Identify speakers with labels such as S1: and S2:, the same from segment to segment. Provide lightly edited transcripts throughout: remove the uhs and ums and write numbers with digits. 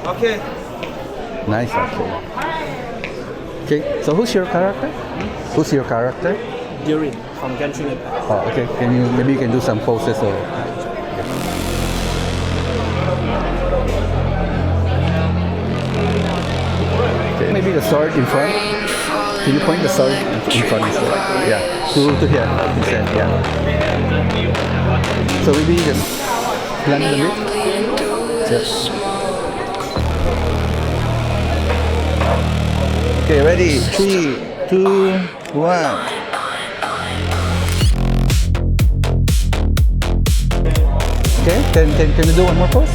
S1: Okay.
S2: Nice, actually. Okay, so who's your character? Who's your character?
S1: Durin from Genshin Impact.
S2: Oh, okay. Maybe you can do some poses or. Okay, maybe the sword in front. Can you point the sword in front instead? Yeah, to here instead. Yeah. So maybe just blend a bit. Just. Okay, ready? 3, 2, 1. Okay, can you do one more pose?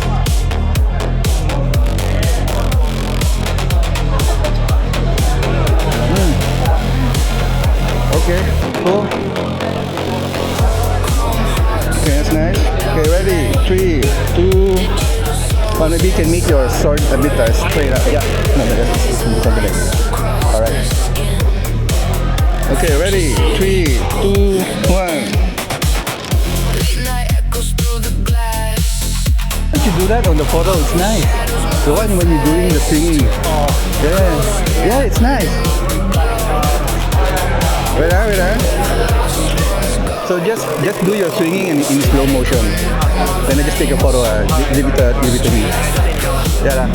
S2: Okay, cool. Okay, that's nice. Okay, ready? 3, 2, 1. Maybe you can make your sword a bit straight up. Yeah, no, that's something like that. Alright. Okay, ready? 3, 2, 1. You do that on the photo, it's nice. The one when you're doing the singing. Yeah, it's nice. Wait. So just do your swinging in slow motion. Then I just take a photo. Give it to me. Yeah.